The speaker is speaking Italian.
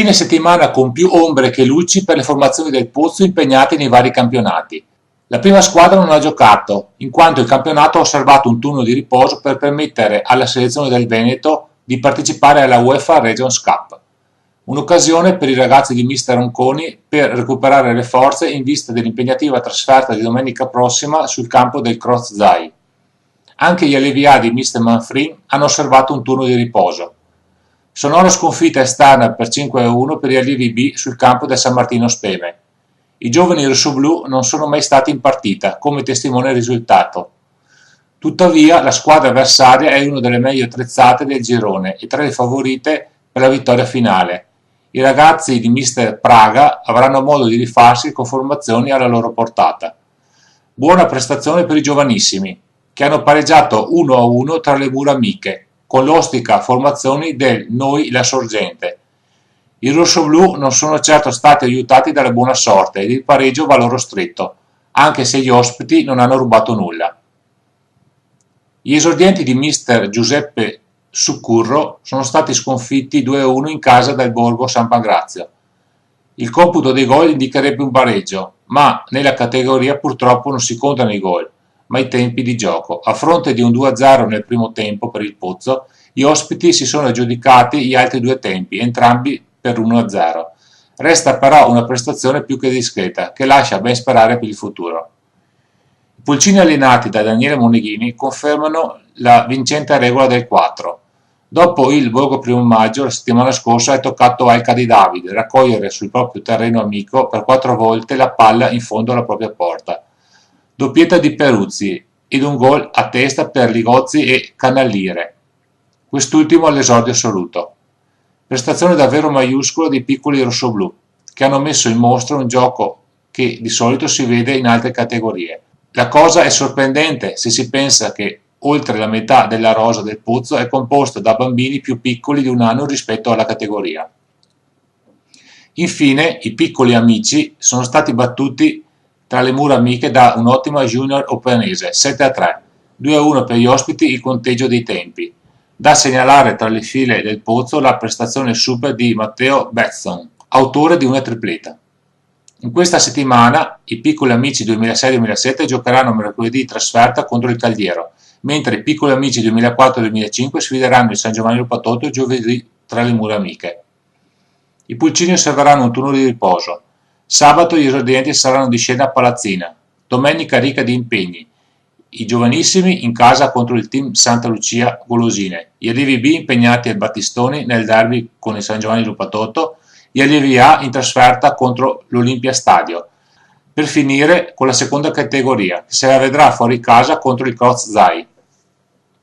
Fine settimana con più ombre che luci per le formazioni del Pozzo impegnate nei vari campionati. La prima squadra non ha giocato, in quanto il campionato ha osservato un turno di riposo per permettere alla selezione del Veneto di partecipare alla UEFA Regions Cup. Un'occasione per i ragazzi di mister Ronconi per recuperare le forze in vista dell'impegnativa trasferta di domenica prossima sul campo del Cross Zai. Anche gli allievi di mister Manfrin hanno osservato un turno di riposo. Sonora sconfitta esterna per 5-1 per gli allievi B sul campo del San Martino Speme. I giovani rossoblù non sono mai stati in partita, come testimonia il risultato. Tuttavia, la squadra avversaria è una delle meglio attrezzate del girone e tra le favorite per la vittoria finale. I ragazzi di mister Praga avranno modo di rifarsi con formazioni alla loro portata. Buona prestazione per i giovanissimi, che hanno pareggiato 1-1 tra le mura amiche, con l'ostica formazioni del Noi la Sorgente. I rossoblù non sono certo stati aiutati dalla buona sorte ed il pareggio va loro stretto, anche se gli ospiti non hanno rubato nulla. Gli esordienti di mister Giuseppe Succurro sono stati sconfitti 2-1 in casa dal Borgo San Pangrazio. Il computo dei gol indicherebbe un pareggio, ma nella categoria purtroppo non si contano i gol, ma i tempi di gioco. A fronte di un 2-0 nel primo tempo per il Pozzo, gli ospiti si sono aggiudicati gli altri due tempi, entrambi per 1-0. Resta però una prestazione più che discreta, che lascia ben sperare per il futuro. I pulcini allenati da Daniele Moneghini confermano la vincente regola del 4. Dopo il Borgo Primo Maggio, la settimana scorsa è toccato al Cadi Davide raccogliere sul proprio terreno amico per 4 volte la palla in fondo alla propria porta. Doppietta di Peruzzi ed un gol a testa per Ligozzi e Canallire, quest'ultimo all'esordio assoluto. Prestazione davvero maiuscola dei piccoli rossoblù, che hanno messo in mostra un gioco che di solito si vede in altre categorie. La cosa è sorprendente se si pensa che oltre la metà della rosa del Pozzo è composta da bambini più piccoli di 1 anno rispetto alla categoria. Infine, i piccoli amici sono stati battuti tra le mura amiche da un'ottima Junior Openese 7-3, 2-1 per gli ospiti il conteggio dei tempi. Da segnalare tra le file del Pozzo la prestazione super di Matteo Bezzon, autore di una tripleta. In questa settimana i piccoli amici 2006-2007 giocheranno mercoledì in trasferta contro il Caldiero, mentre i piccoli amici 2004-2005 sfideranno il San Giovanni Lupatotto giovedì tra le mura amiche. I pulcini osserveranno un turno di riposo. Sabato gli esordienti saranno di scena a Palazzina, domenica ricca di impegni. I giovanissimi in casa contro il team Santa Lucia Golosine, gli allievi B impegnati al Battistoni nel derby con il San Giovanni Lupatotto, gli allievi A in trasferta contro l'Olimpia Stadio, per finire con la seconda categoria, che se la vedrà fuori casa contro il Cross Zai.